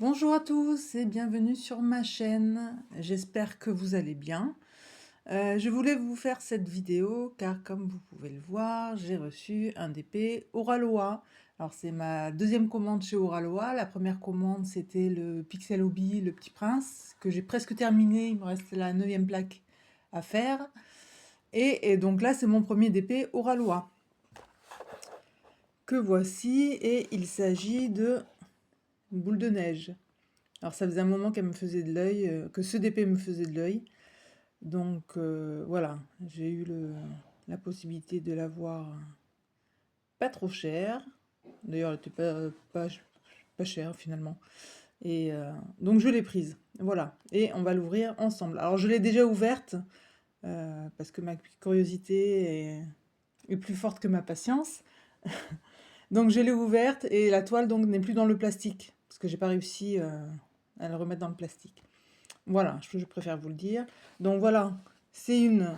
Bonjour à tous et bienvenue sur ma chaîne. J'espère que vous allez bien. Je voulais vous faire cette vidéo car comme vous pouvez le voir, j'ai reçu un DP Oralois. Alors c'est ma deuxième commande chez Oralois. La première commande c'était le Pixel Hobby, le Petit Prince, que j'ai presque terminé. Il me reste la 9e plaque à faire. Et donc là c'est mon premier DP Oralois. Que voici et il s'agit de boule de neige. Alors ça faisait un moment qu'elle me faisait de l'œil, que ce DP me faisait de l'œil. Donc voilà, j'ai eu la possibilité de l'avoir pas trop cher. D'ailleurs, elle était pas chère finalement. Et donc je l'ai prise. Voilà. Et on va l'ouvrir ensemble. Alors je l'ai déjà ouverte parce que ma curiosité est plus forte que ma patience. Donc je l'ai ouverte et la toile donc n'est plus dans le plastique parce que j'ai pas réussi à le remettre dans le plastique. Voilà, je préfère vous le dire. Donc voilà, c'est une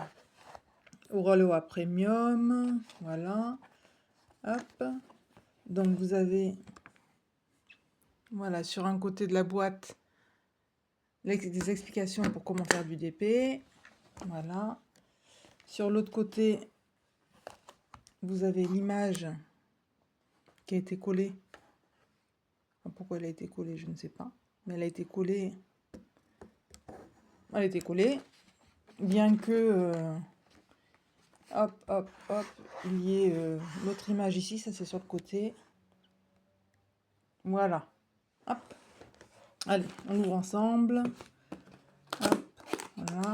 Oraloa Premium. Voilà. Hop. Donc vous avez, voilà, sur un côté de la boîte, des explications pour comment faire du DP. Voilà. Sur l'autre côté, vous avez l'image qui a été collée. Pourquoi elle a été collée, je ne sais pas. Mais elle a été collée. Elle a été collée. Bien que... hop, hop, hop, il y ait l'autre image ici, ça c'est sur le côté. Voilà. Hop. Allez, on ouvre ensemble. Hop. Voilà.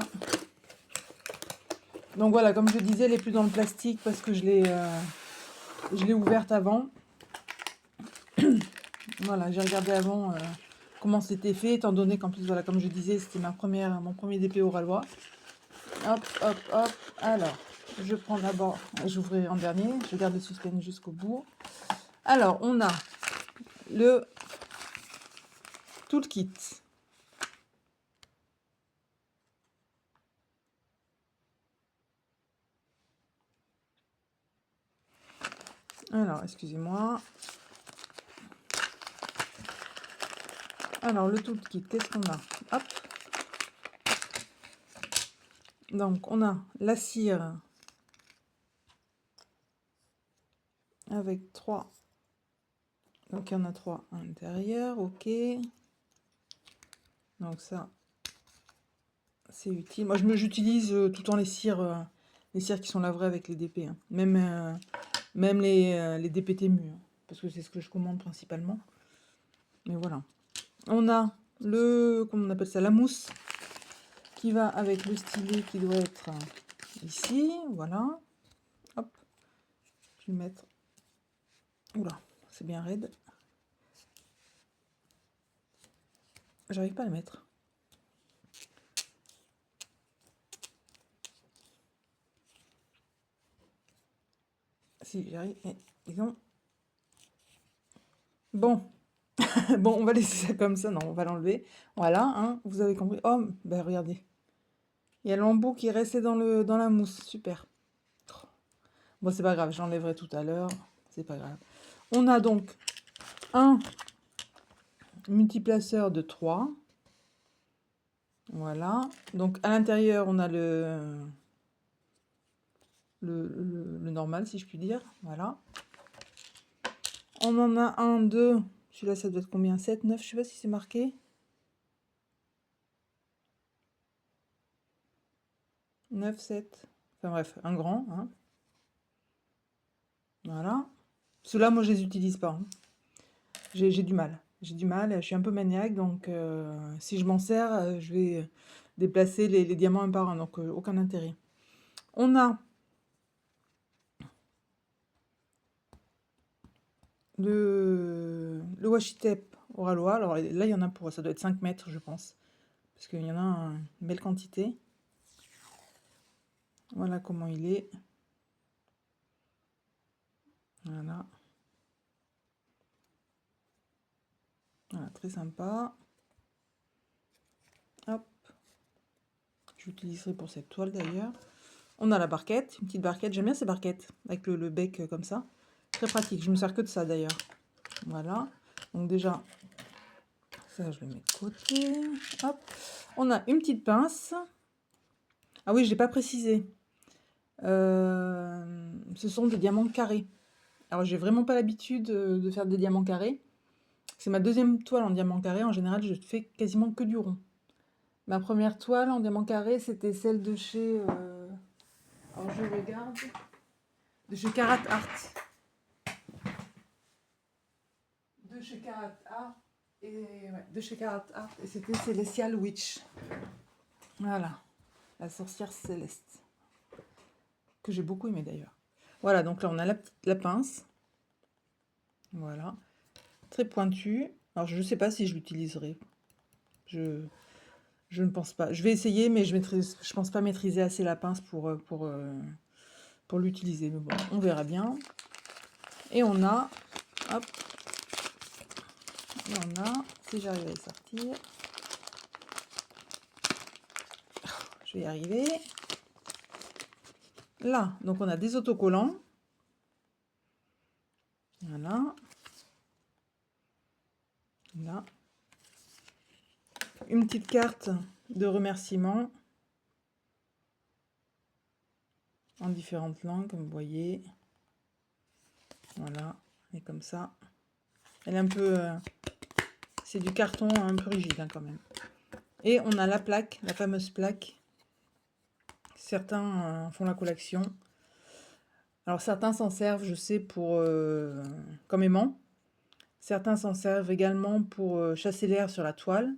Donc voilà, comme je disais, elle n'est plus dans le plastique parce que je l'ai ouverte avant. Voilà, j'ai regardé avant comment c'était fait, étant donné qu'en plus, voilà, comme je disais, c'était mon premier DP Oralois. Hop, hop, hop. Alors, je prends d'abord, j'ouvrirai en dernier, je garde le suspense jusqu'au bout. Alors, on a le toolkit. Alors, excusez-moi. Alors, le toolkit, qu'est-ce qu'on a? Hop. Donc, on a la cire avec 3. Donc, il y en a 3 à l'intérieur. OK. Donc, ça, c'est utile. Moi, j'utilise tout le temps les cires qui sont lavrées avec les DP. Hein. Même les DP Temu. Hein, parce que c'est ce que je commande principalement. Mais voilà. On a comment on appelle ça, la mousse qui va avec le stylet qui doit être ici. Voilà. Hop. Je vais le mettre. Oula, c'est bien raide. J'arrive pas à le mettre. Si, j'arrive. Disons. Bon. Bon, on va laisser ça comme ça. Non, on va l'enlever. Voilà, hein, vous avez compris. Oh, ben regardez. Il y a l'embout qui est resté dans la mousse. Super. Bon, c'est pas grave, j'enlèverai tout à l'heure. C'est pas grave. On a donc un multiplaceur de 3. Voilà. Donc, à l'intérieur, on a le normal, si je puis dire. Voilà. On en a un, deux. Celui-là, ça doit être combien? 7, 9, je sais pas si c'est marqué. 9, 7. Enfin bref, un grand. Hein. Voilà. Ceux-là, moi, je les utilise pas. Hein. J'ai du mal. J'ai du mal. Je suis un peu maniaque. Donc, si je m'en sers, je vais déplacer les diamants un par un. Donc, aucun intérêt. On a le washi tape Oralois. Alors là, il y en a pour... Ça doit être 5 mètres, je pense. Parce qu'il y en a une belle quantité. Voilà comment il est. Voilà. Voilà, très sympa. Hop. J'utiliserai pour cette toile d'ailleurs. On a la barquette, une petite barquette. J'aime bien ces barquettes avec le bec comme ça. Très pratique. Je me sers que de ça d'ailleurs. Voilà. Donc déjà, Ça, je le mets de côté. Hop. On a une petite pince. Ah oui, je l'ai pas précisé. Ce sont des diamants carrés. Alors, j'ai vraiment pas l'habitude de faire des diamants carrés. C'est ma deuxième toile en diamant carré. En général, je fais quasiment que du rond. Ma première toile en diamant carré, c'était celle de chez... alors, je regarde. De chez Carat Art. De chez Carat Art. Et ouais, de chez Carat Art. Et c'était Celestial Witch. Voilà. La sorcière céleste. Que j'ai beaucoup aimé d'ailleurs. Voilà, donc là on a la pince. Voilà. Très pointue. Alors je ne sais pas si je l'utiliserai. Je ne pense pas. Je vais essayer, mais je pense pas maîtriser assez la pince pour l'utiliser. Mais bon, on verra bien. Et on a... Hop. Et on a... Si j'arrive à les sortir... Je vais y arriver. Là, donc on a des autocollants. Voilà. Là. Une petite carte de remerciement en différentes langues, comme vous voyez. Voilà, et comme ça. Elle est un peu... c'est du carton un peu rigide hein, quand même. Et on a la plaque, la fameuse plaque. Certains font la collection. Alors certains s'en servent, je sais, pour comme aimant. Certains s'en servent également pour chasser l'air sur la toile.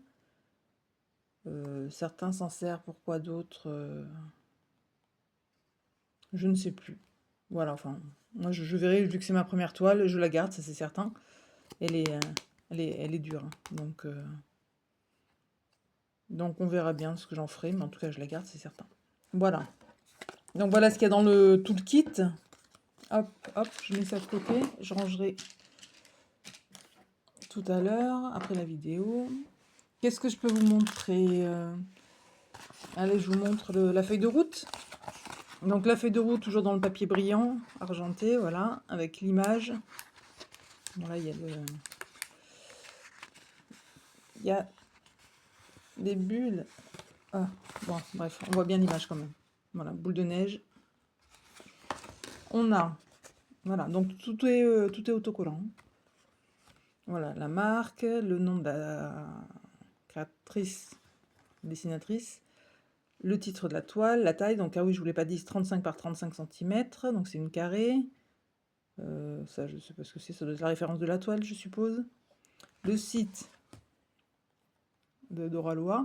Certains s'en servent pour quoi d'autre je ne sais plus. Voilà, enfin, moi je verrai, vu que c'est ma première toile, je la garde, ça c'est certain. Elle est dure, hein, donc on verra bien ce que j'en ferai, mais en tout cas je la garde, c'est certain. Voilà. Donc voilà ce qu'il y a dans tout le kit. Hop, hop, je mets ça de côté. Je rangerai tout à l'heure, après la vidéo. Qu'est-ce que je peux vous montrer allez, je vous montre la feuille de route. Donc la feuille de route, toujours dans le papier brillant, argenté, voilà, avec l'image. Voilà, il y a des bulles. Ah, bon, bref, on voit bien l'image quand même. Voilà, boule de neige. On a, voilà, donc tout est autocollant. Voilà, la marque, le nom de la créatrice, dessinatrice, le titre de la toile, la taille, donc ah oui, je vous l'ai pas dit, 35 par 35 cm, donc c'est une carré. Ça, je sais pas ce que c'est, ça doit être la référence de la toile, je suppose. Le site de Doralois.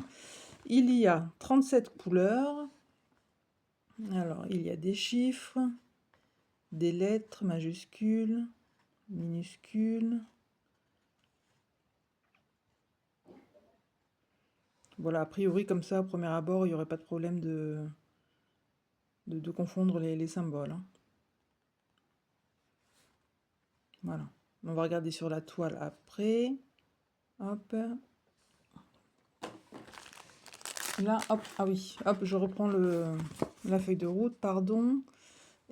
Il y a 37 couleurs. Alors, il y a des chiffres, des lettres majuscules, minuscules. Voilà, a priori, comme ça, au premier abord, il n'y aurait pas de problème de confondre les symboles. Hein. Voilà. On va regarder sur la toile après. Hop. Là, hop, ah oui, hop, je reprends la feuille de route, pardon.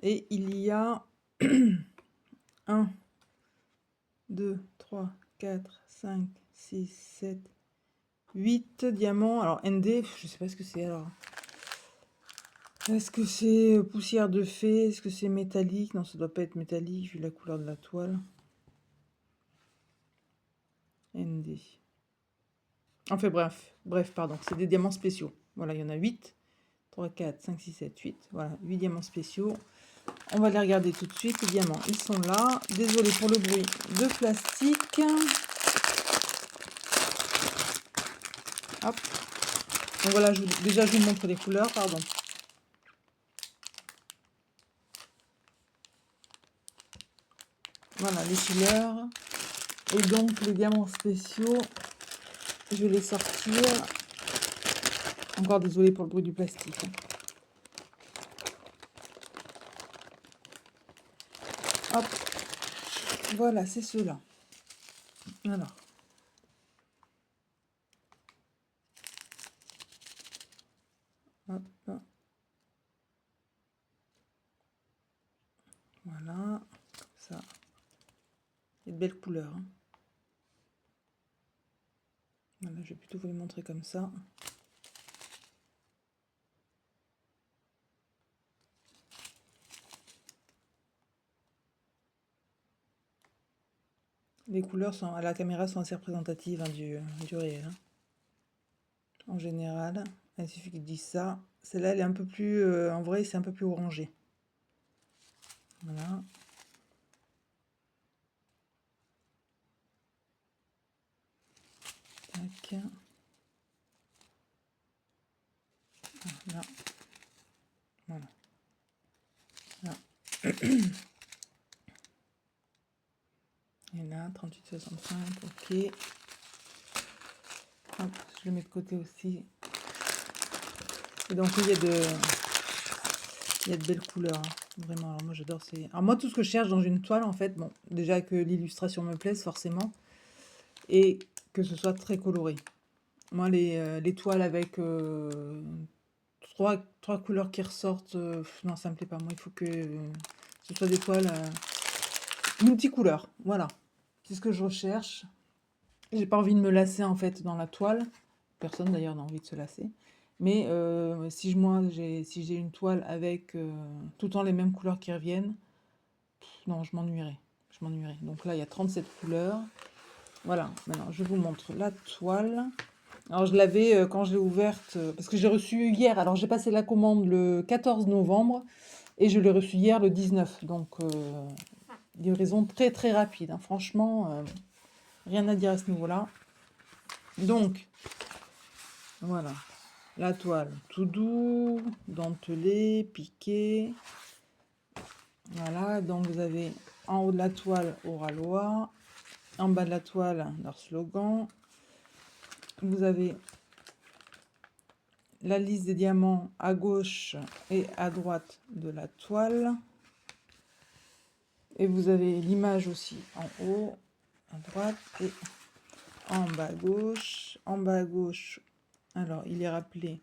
Et il y a 1, 2, 3, 4, 5, 6, 7, 8 diamants. Alors, ND, je sais pas ce que c'est alors. Est-ce que c'est poussière de fée? Est-ce que c'est métallique? Non, ça doit pas être métallique vu la couleur de la toile. ND. Enfin bref, pardon, c'est des diamants spéciaux. Voilà, il y en a 8. 3, 4, 5, 6, 7, 8. Voilà, 8 diamants spéciaux. On va les regarder tout de suite. Les diamants, ils sont là. Désolée pour le bruit de plastique. Hop. Donc voilà, déjà je vous montre les couleurs, pardon. Voilà, les couleurs. Et donc les diamants spéciaux, je vais les sortir. Encore désolé pour le bruit du plastique. Hop. Voilà, c'est ceux-là. Alors. Hop. Voilà. Ça. Et de belles couleurs. Hein. Voilà, je vais plutôt vous les montrer comme ça. Les couleurs à la caméra sont assez représentatives hein, du réel. Hein. En général, il suffit qu'ils disent ça. Celle-là, elle est un peu plus... en vrai, c'est un peu plus orangé. Voilà. Tac. Là. Voilà. Là. Et là, 38,65, ok. Hop, je le mets de côté aussi. Et donc, il y a de belles couleurs. Hein. Vraiment, alors moi j'adore ces... Alors moi, tout ce que je cherche dans une toile, en fait, bon, déjà que l'illustration me plaise forcément, et que ce soit très coloré. Moi, les toiles avec trois couleurs qui ressortent, non, ça me plaît pas. Moi, il faut que ce soit des toiles multicouleurs. Voilà, c'est ce que je recherche. J'ai pas envie de me lasser en fait dans la toile. Personne d'ailleurs n'a envie de se lasser. Mais si j'ai une toile avec tout le temps les mêmes couleurs qui reviennent, non, je m'ennuierais. Je m'ennuierais. Donc là, il y a 37 couleurs. Voilà, maintenant je vous montre la toile. Alors je l'avais quand je l'ai ouverte, parce que j'ai reçu hier. Alors j'ai passé la commande le 14 novembre et je l'ai reçu hier le 19. Donc livraison très très rapide. Hein. Franchement, rien à dire à ce niveau-là. Donc, voilà. La toile, tout doux, dentelé, piqué. Voilà, donc vous avez en haut de la toile Oralois, en bas de la toile leur slogan. Vous avez la liste des diamants à gauche et à droite de la toile. Et vous avez l'image aussi en haut, à droite et en bas à gauche. En bas à gauche, alors il est rappelé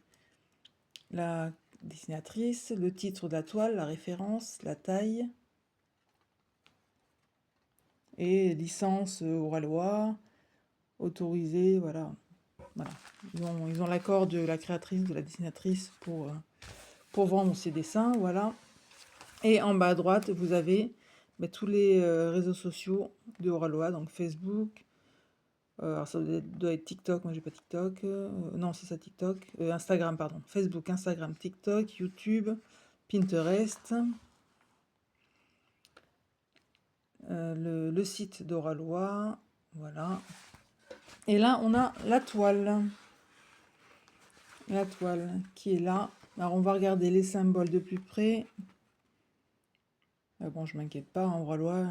la dessinatrice, le titre de la toile, la référence, la taille et licence Oralois, autorisée, voilà. Voilà. Ils ont l'accord de la créatrice, de la dessinatrice pour vendre ses dessins, voilà. Et en bas à droite, vous avez tous les réseaux sociaux de Oralois, donc Facebook, alors ça doit être TikTok, moi j'ai pas TikTok, non c'est ça TikTok, Instagram pardon, Facebook, Instagram, TikTok, YouTube, Pinterest, le site d'Oralois, voilà. Et là on a la toile qui est là. Alors on va regarder les symboles de plus près. Bon, je m'inquiète pas, en Oralois,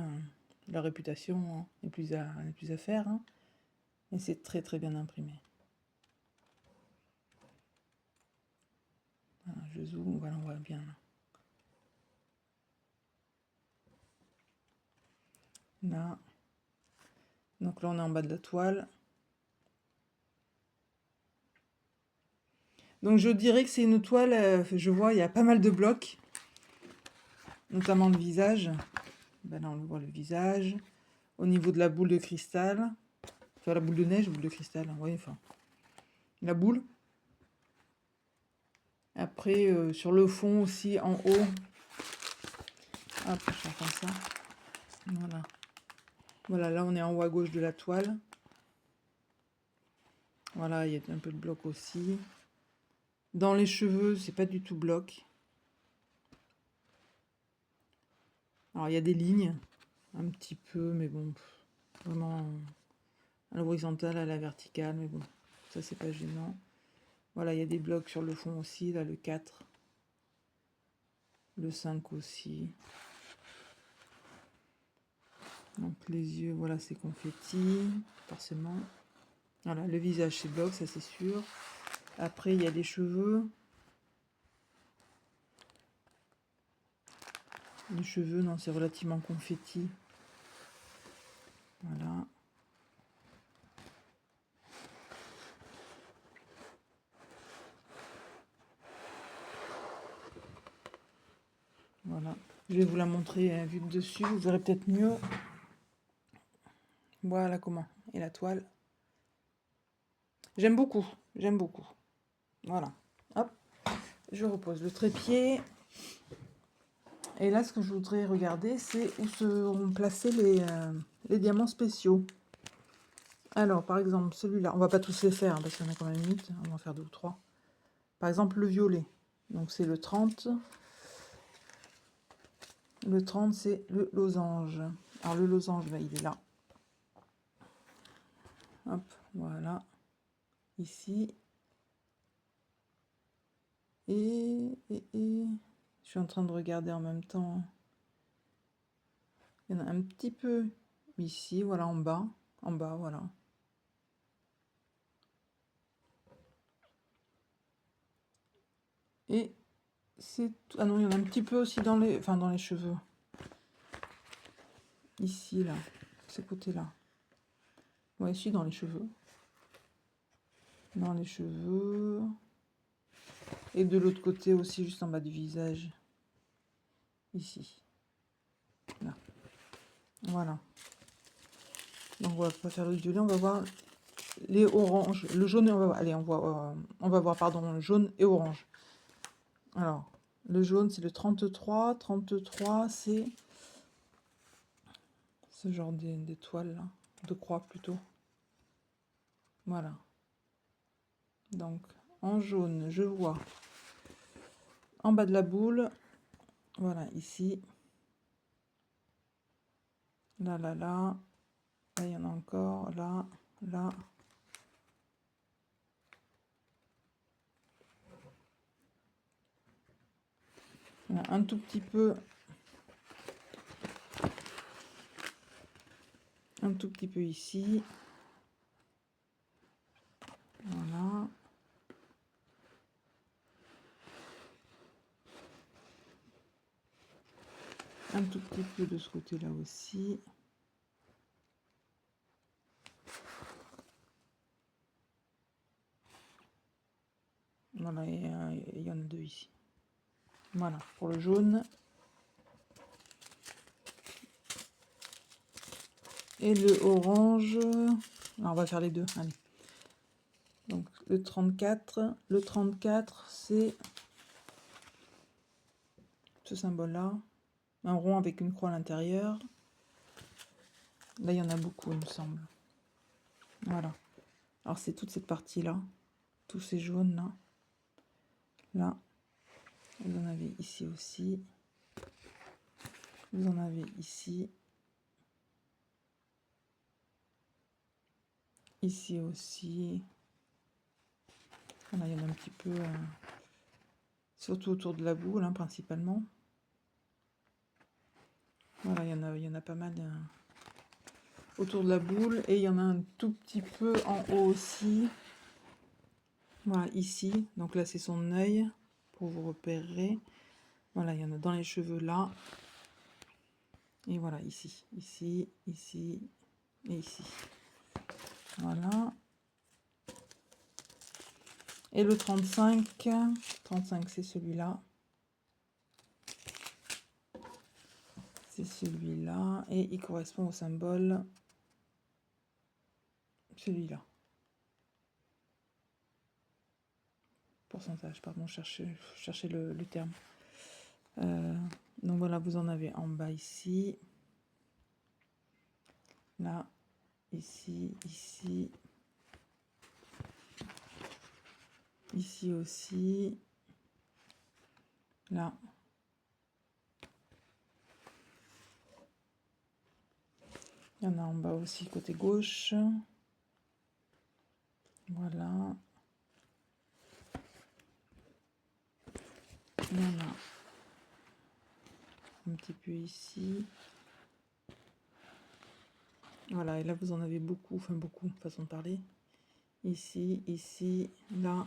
la réputation n'est plus à faire. Hein. Et c'est très très bien imprimé. Voilà, je zoome, voilà, on voit bien. Là. Donc là, on est en bas de la toile. Donc je dirais que c'est une toile, je vois, il y a pas mal de blocs. Notamment le visage. Ben là, on voit le visage. Au niveau de la boule de cristal. Enfin, la boule de neige, boule de cristal, hein, ouais, enfin. La boule. Après, sur le fond aussi, en haut. Hop, je fais comme ça. Voilà. Voilà, là, on est en haut à gauche de la toile. Voilà, il y a un peu de bloc aussi. Dans les cheveux, c'est pas du tout bloc. Alors, il y a des lignes, un petit peu, mais bon, vraiment à l'horizontale, à la verticale, mais bon, ça, c'est pas gênant. Voilà, il y a des blocs sur le fond aussi, là, le 4. Le 5 aussi. Donc, les yeux, voilà, c'est confetti, forcément. Voilà, le visage, c'est bloc, ça, c'est sûr. Après, il y a les cheveux. Les cheveux, non, c'est relativement confetti. Voilà. Voilà. Je vais vous la montrer vue de dessus, vous verrez peut-être mieux. Voilà comment est la toile. J'aime beaucoup, j'aime beaucoup. Voilà, hop, je repose le trépied. Et là, ce que je voudrais regarder, c'est où seront placés les diamants spéciaux. Alors, par exemple, celui-là, on va pas tous les faire, hein, parce qu'il y en a quand même 8, on va en faire 2 ou 3. Par exemple, le violet, donc c'est le 30. Le 30, c'est le losange. Alors, le losange, bah, il est là. Hop, voilà. Ici. Et je suis en train de regarder en même temps. Il y en a un petit peu ici, voilà, en bas. En bas, voilà. Et c'est... Ah non, il y en a un petit peu aussi dans les... Enfin, dans les cheveux. Ici, là. Ces côtés-là. Ouais, ici, dans les cheveux. Dans les cheveux. Et de l'autre côté aussi, juste en bas du visage. Ici. Là. Voilà. Donc, on va pas faire le violet, on va voir les oranges. Le jaune, et on va... Allez, on va voir, pardon, le jaune et orange. Alors, le jaune, c'est le 33. 33, c'est ce genre d'étoile, là. De croix, plutôt. Voilà. Donc, en jaune, je vois en bas de la boule. Voilà, ici. Là, là, là. Là, il y en a encore. Là, là. Il y en a un tout petit peu. Un tout petit peu ici. Voilà. Un tout petit peu de ce côté-là aussi. Voilà, et il y en a 2 ici. Voilà, pour le jaune. Et le orange. Alors, on va faire les deux, allez. Donc, le 34. Le 34, c'est ce symbole-là. Un rond avec une croix à l'intérieur. Là, il y en a beaucoup, il me semble. Voilà. Alors, c'est toute cette partie-là. Tous ces jaunes-là. Là. Vous en avez ici aussi. Vous en avez ici. Ici aussi. Voilà, il y en a un petit peu... surtout autour de la boule, hein, principalement. Voilà, il y en a pas mal autour de la boule. Et il y en a un tout petit peu en haut aussi. Voilà, ici. Donc là, c'est son œil, pour vous repérer. Voilà, il y en a dans les cheveux là. Et voilà, ici. Ici, ici et ici. Voilà. Et le 35. 35, c'est celui-là. C'est celui-là. Et il correspond au symbole. Celui-là. Pourcentage, pardon, chercher le terme. Donc voilà, vous en avez en bas ici. Là, ici, ici. Ici aussi. Là. Il y en a en bas aussi, côté gauche. Voilà. Il y en a un petit peu ici. Voilà, et là vous en avez beaucoup, enfin beaucoup, façon de parler. Ici, ici, là.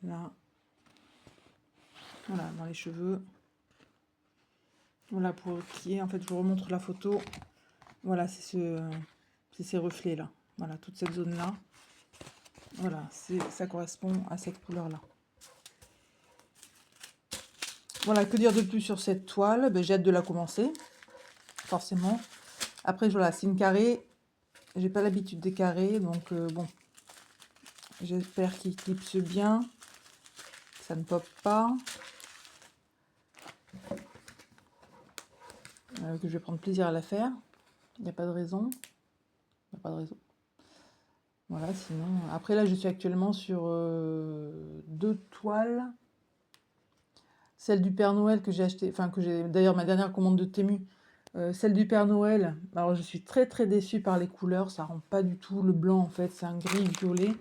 Là. Voilà, dans les cheveux. Voilà, pour qui est, en fait, je vous remontre la photo. Voilà, c'est ces reflets-là. Voilà, toute cette zone-là. Voilà, ça correspond à cette couleur-là. Voilà, que dire de plus sur cette toile? Ben, j'ai hâte de la commencer, forcément. Après, voilà, c'est une carrée. J'ai pas l'habitude des carrés, donc bon, j'espère qu'il clipse bien, que ça ne pop pas, que je vais prendre plaisir à la faire. Il n'y a pas de raison. Il n'y a pas de raison. Voilà, sinon... Après, là, je suis actuellement sur 2 toiles. Celle du Père Noël que j'ai acheté, enfin, que j'ai... D'ailleurs, ma dernière commande de Temu, celle du Père Noël, alors je suis très très déçue par les couleurs, ça rend pas du tout le blanc en fait, c'est un gris violet.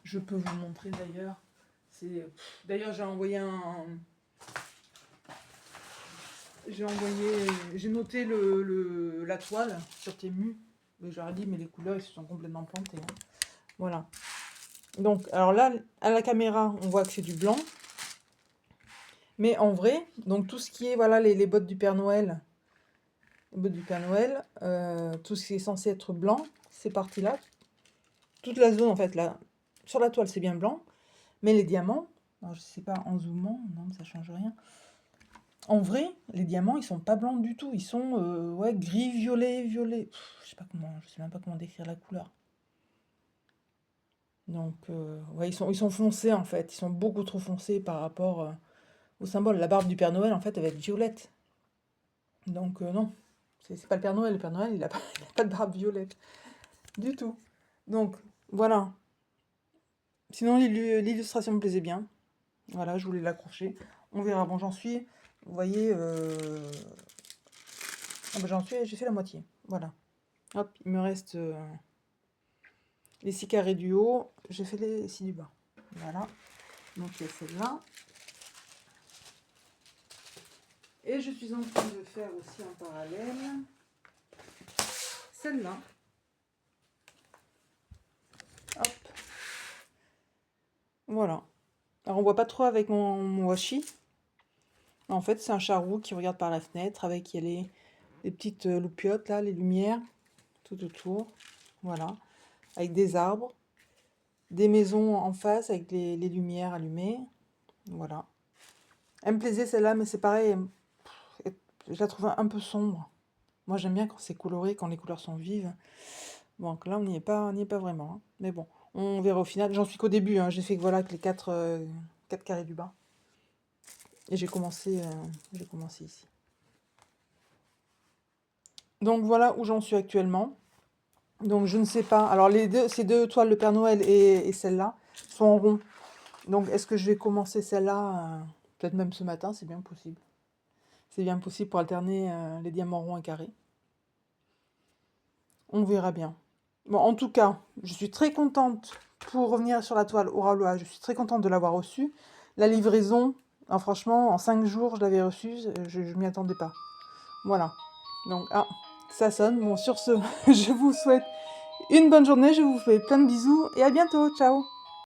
Je peux vous montrer d'ailleurs. D'ailleurs, j'ai noté la toile sur Temu. Mais j'aurais dit, mais les couleurs, ils se sont complètement plantés, hein. Voilà. Donc, alors là, à la caméra, on voit que c'est du blanc. Mais en vrai, donc tout ce qui est, voilà, les bottes du Père Noël, tout ce qui est censé être blanc, ces parties-là, toute la zone, en fait, là, sur la toile, c'est bien blanc. Mais les diamants, alors je sais pas, en zoomant, non, ça change rien. En vrai, les diamants, ils sont pas blancs du tout. Ils sont ouais, gris, violet, violet. Je sais même pas comment décrire la couleur. Donc, ouais, ils sont foncés, en fait. Ils sont beaucoup trop foncés par rapport au symbole. La barbe du Père Noël, en fait, elle va être violette. Donc, non. C'est pas le Père Noël. Le Père Noël, il a pas de barbe violette. Du tout. Donc, voilà. Sinon, l'illustration me plaisait bien. Voilà, je voulais l'accrocher. On verra. Bon, j'en suis... Vous voyez... Ah ben, j'ai fait la moitié. Voilà. Hop, il me reste les 6 carrés du haut. J'ai fait les 6 du bas. Voilà. Donc, il y a celle-là. Et je suis en train de faire aussi en parallèle celle-là. Hop. Voilà. Alors, on voit pas trop avec mon washi. En fait, c'est un charroux qui regarde par la fenêtre avec les petites loupiottes, là, les lumières, tout autour. Voilà. Avec des arbres, des maisons en face avec les lumières allumées. Voilà. Elle me plaisait celle-là, mais c'est pareil, je la trouve un peu sombre. Moi, j'aime bien quand c'est coloré, quand les couleurs sont vives. Bon, là, on n'y est pas vraiment, hein. Mais bon, on verra au final. J'en suis qu'au début, hein. J'ai fait que voilà, que les 4 carrés du bas. Et j'ai commencé ici. Donc voilà où j'en suis actuellement. Donc je ne sais pas. Alors ces deux toiles, le Père Noël et celle-là, sont en rond. Donc est-ce que je vais commencer celle-là, peut-être même ce matin, c'est bien possible. C'est bien possible pour alterner les diamants ronds et carrés. On verra bien. Bon, en tout cas, je suis très contente, pour revenir sur la toile Aura-Loa, je suis très contente de l'avoir reçue. La livraison, franchement, en 5 jours, je l'avais reçue, je ne m'y attendais pas. Voilà. Donc, ça sonne. Bon, sur ce, je vous souhaite une bonne journée, je vous fais plein de bisous et à bientôt. Ciao!